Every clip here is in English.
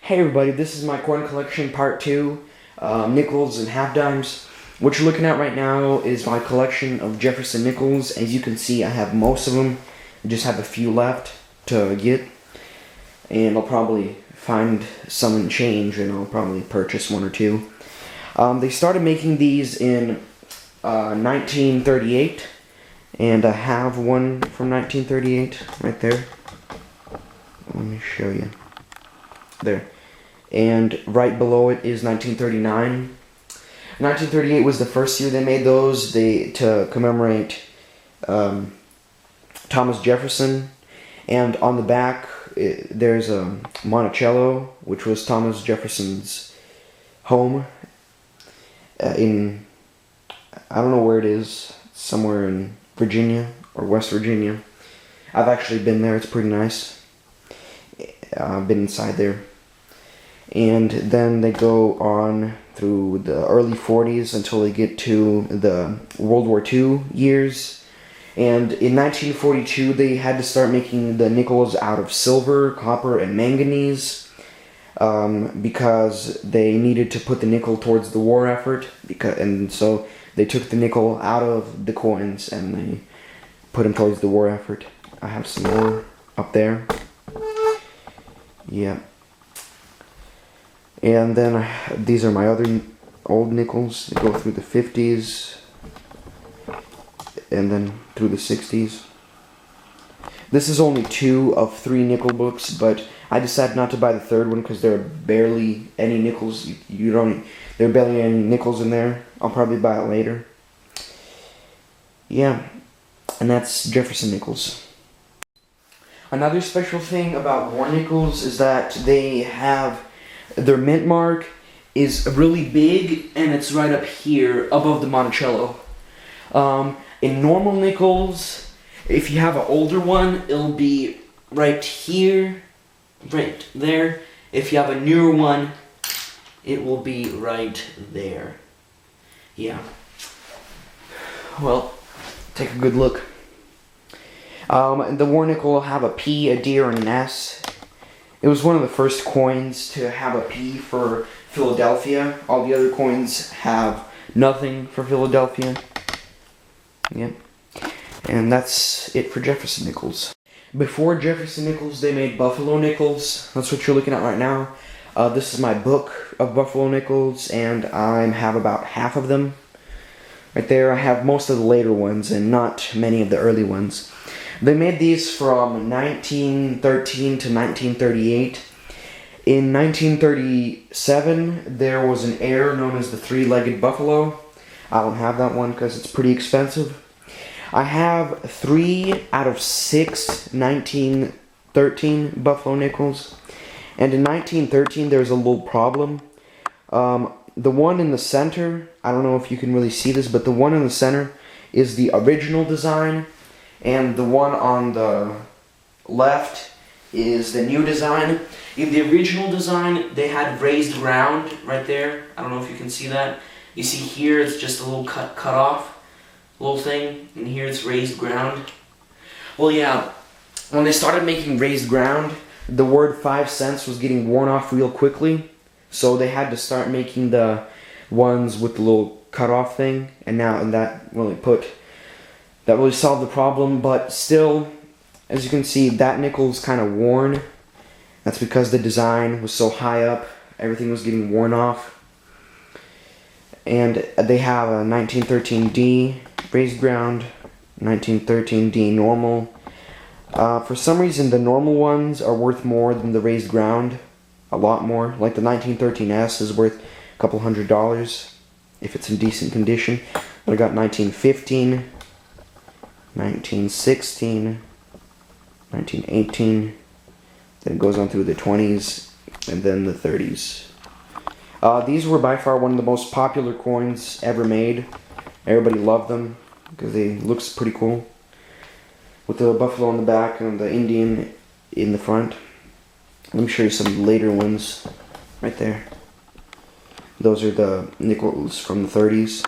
Hey everybody, this is my coin collection part 2, nickels and half dimes. What you're looking at right now is my collection of Jefferson nickels. As you can see, I have most of them. I just have a few left to get. And I'll probably find some in change and I'll probably purchase one or two. They started making these in 1938. And I have one from 1938 right there. Let me show you. There. And right below it is 1939. 1938 was the first year they made those. To commemorate Thomas Jefferson. And on the back, there's a Monticello, which was Thomas Jefferson's home. I don't know where it is. Somewhere in Virginia or West Virginia. I've actually been there. It's pretty nice. I've been inside there. And then they go on through the early 40s until they get to the World War II years. And in 1942, they had to start making the nickels out of silver, copper, and manganese because they needed to put the nickel towards the war effort. And so they took the nickel out of the coins and they put them towards the war effort. I have some more up there. Yeah. And then these are my other old nickels. They go through the 50s and then through the 60s. This is only 2 of 3 nickel books, but I decided not to buy the third one because there are barely any nickels. There are barely any nickels in there. I'll probably buy it later. Yeah, and that's Jefferson nickels. Another special thing about war nickels is that they have their mint mark is really big, and it's right up here above the Monticello. In normal nickels, if you have an older one, it'll be right here, right there. If you have a newer one, it will be right there. Yeah. Well, take a good look. The war nickel will have a P, a D, or an S. It was one of the first coins to have a P for Philadelphia. All the other coins have nothing for Philadelphia. Yep. And that's it for Jefferson nickels. Before Jefferson nickels, they made Buffalo nickels. That's what you're looking at right now. This is my book of Buffalo nickels, and I have about half of them. Right there, I have most of the later ones and not many of the early ones. They made these from 1913 to 1938. In 1937, there was an heir known as the three-legged buffalo. I don't have that one because it's pretty expensive. I have 3 out of 6 1913 Buffalo nickels. And in 1913, there's a little problem. The one in the center, I don't know if you can really see this, but the one in the center is the original design. And the one on the left is the new design. In the original design, they had raised ground right there. I don't know if you can see that. You see here, it's just a little cut off, little thing. And here it's raised ground. Well, yeah, when they started making raised ground, the word 5 cents was getting worn off real quickly. So they had to start making the ones with the little cut off thing. And that really solved the problem, but still, as you can see, that nickel's kind of worn. That's because the design was so high up, everything was getting worn off. And they have a 1913D raised ground, 1913D normal. For some reason, the normal ones are worth more than the raised ground, a lot more. Like the 1913S is worth a couple $100 if it's in decent condition. But I got 1915. 1916, 1918, then it goes on through the 20s, and then the 30s. These were by far one of the most popular coins ever made. Everybody loved them because they look pretty cool. With the buffalo on the back and the Indian in the front. Let me show you some later ones right there. Those are the nickels from the 30s.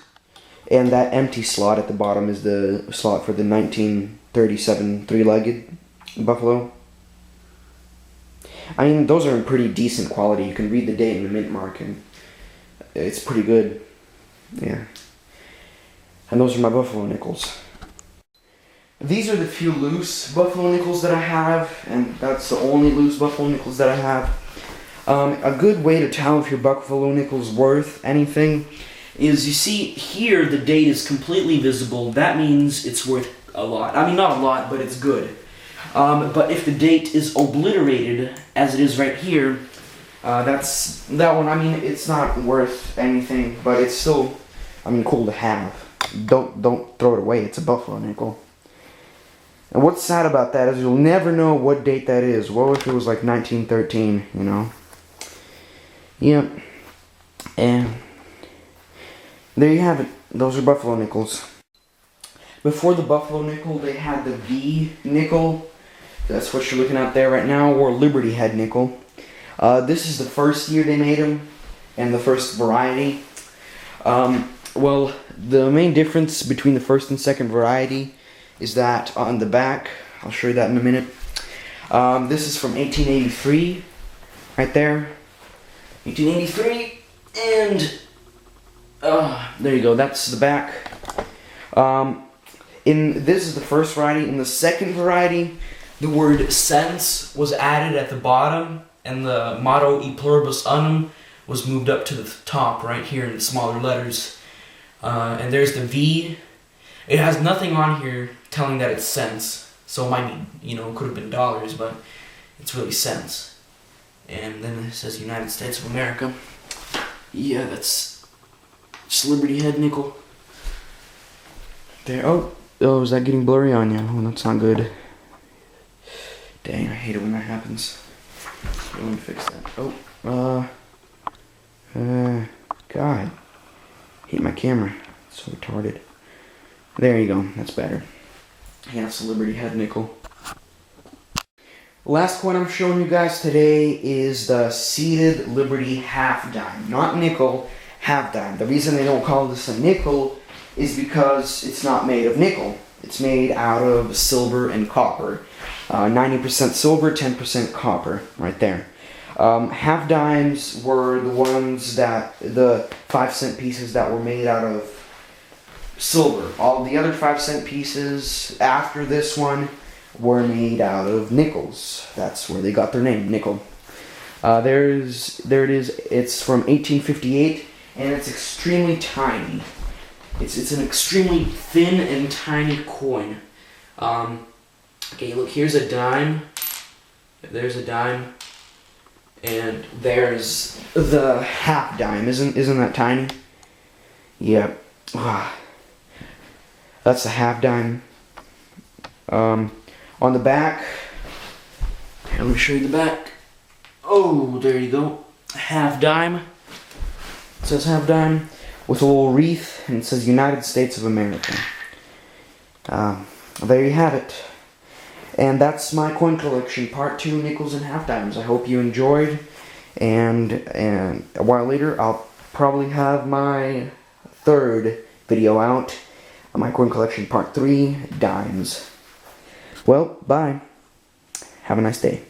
And that empty slot at the bottom is the slot for the 1937 three-legged buffalo. I mean, those are in pretty decent quality. You can read the date and the mint mark, and it's pretty good. Yeah. And those are my buffalo nickels. These are the few loose buffalo nickels that I have, and that's the only loose buffalo nickels that I have. A good way to tell if your buffalo nickel's worth anything is, you see here the date is completely visible. That means it's worth a lot. I mean, not a lot, but it's good. But if the date is obliterated, as it is right here, that one, I mean, it's not worth anything, but it's still, I mean, cool to have. Don't throw it away. It's a buffalo nickel. And what's sad about that is you'll never know what date that is. What if it was like 1913, you know? Yep. And there you have it. Those are buffalo nickels. Before the buffalo nickel, they had the V nickel. That's what you're looking at there right now, or Liberty Head nickel. This is the first year they made them, and the first variety. Well, the main difference between the first and second variety is that on the back, I'll show you that in a minute. This is from 1883, right there. 1883, and there you go, that's the back. This is the first variety. In the second variety, the word sense was added at the bottom, and the motto E pluribus unum was moved up to the top right here in smaller letters. And there's the V. It has nothing on here telling that it's cents, so it might be, you know, it could have been dollars, but it's really cents. And then it says United States of America. Yeah, that's just Liberty Head nickel. There. Oh, is that getting blurry on you? Oh, that's not good. Dang, I hate it when that happens. Let me fix that. Oh, God. Hate my camera. It's so retarded. There you go. That's better. Yeah, it's a Liberty Head nickel. Last coin I'm showing you guys today is the seated Liberty half dime. Not nickel, half dime. The reason they don't call this a nickel is because it's not made of nickel. It's made out of silver and copper. 90% silver, 10% copper, right there. Half dimes were the ones that, the 5-cent pieces that were made out of silver. All the other 5-cent pieces after this one were made out of nickels. That's where they got their name, nickel. There it is. It's from 1858, and it's extremely tiny. It's an extremely thin and tiny coin. Okay, look, here's a dime. There's a dime. And there's the half dime. Isn't that tiny? Yep. That's the half dime. On the back, here, let me show you the back. Oh, there you go. Half dime. It says half dime with a little wreath, and it says United States of America. There you have it. And that's my coin collection, part 2, nickels and half dimes. I hope you enjoyed. And a while later, I'll probably have my 3rd video out. My coin collection, part 3, dimes. Well, bye. Have a nice day.